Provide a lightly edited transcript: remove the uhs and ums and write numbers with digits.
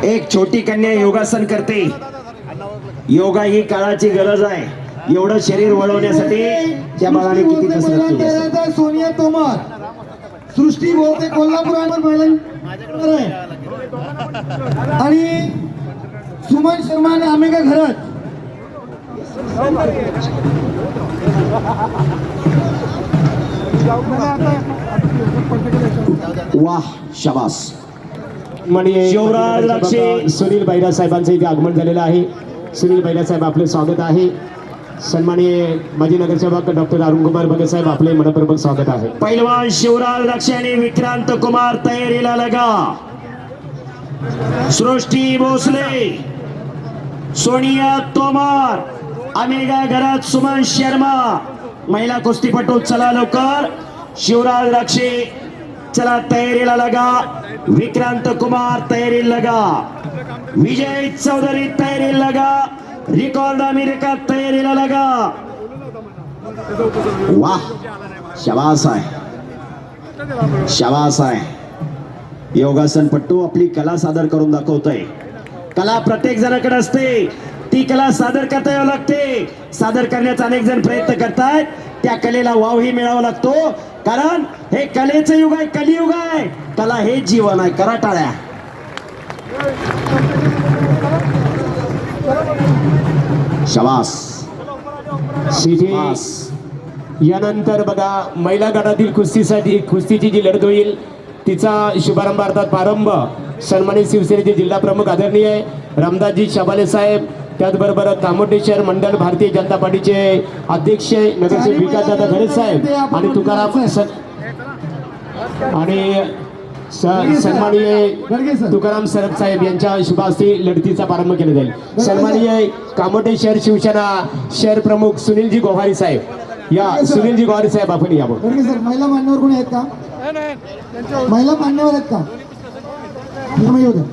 एक छोटी कन्या योगासन करते. योगा ही काळाची गरज आहे. एवढं शरीर वळवण्यासाठी त्या बाळाने किती कसरत केली असेल. सोनिया तोमर, सृष्टी बोलते कोल्हापूर आणि सुमन शर्मा आणि आमेगा घरत. वाह, शाबास. शिवराज लक्ष्मी सुनील बैरा साहेबांचं इथे आगमन झालेलं आहे. सुनील बैरा साहेब आपले स्वागत आहे. सन्माननीय माजी नगरसेवक डॉक्टर अरुणकुमार भगत साहेब आपले मनपूर्वक स्वागत आहे. पैलवान शिवराज लक्ष्मी आणि विक्रांत कुमार तयारीला लगा. सृष्टी भोसले, सोनिया तोमर, अमेगा घरात सुमन शर्मा. महिला कुस्तीपटू चला लवकर. शिवराज लक्ष्मी चला तयारीला लगा. विक्रांत कुमार तयारीला लगा. विजय चौधरी तयारीला लगा. रिकॉर्ड अमेरिका तयारीला लगा. वाह, शाबास आहे, शाबास आहे. योगासन पट्टू आपली कला सादर करून दाखवतोय. कला प्रत्येक जणाकडे असते, ती कला सादर करता यावं लागते. सादर करण्याचा अनेक जण प्रयत्न करतायत. त्या कलेला वावही मिळावा लागतो, कारण हे कलेचं युग आहे, कलियुग आहे. कला हे जीवन आहे. करा टाळ्या. शाबास. यानंतर बघा महिला गटातील कुस्तीची जी लढत होईल तिचा शुभारंभ अर्थात प्रारंभ सन्मानित शिवसेनेचे जिल्हा प्रमुख आदरणीय रामदासजी शबाले साहेब, त्याचबरोबर तामोटेश्वर मंडळ भारतीय जनता पार्टीचे अध्यक्ष नगरसेवक विकासदादा घरे साहेब आणि तुकाराम आणि सन्माननीय तुकाराम सरप साहेब यांच्या शुभ हस्ते लढतीचा प्रारंभ केला जाईल. सन्माननीय कामोटे शहर शिवसेना शहर प्रमुख सुनीलजी गोवारी साहेब, या सुनीलजी गोवारी साहेब आपण यावं. सर, महिला मान्यवर कोणी आहेत का? महिला मान्यवर आहेत का? येऊ द्या.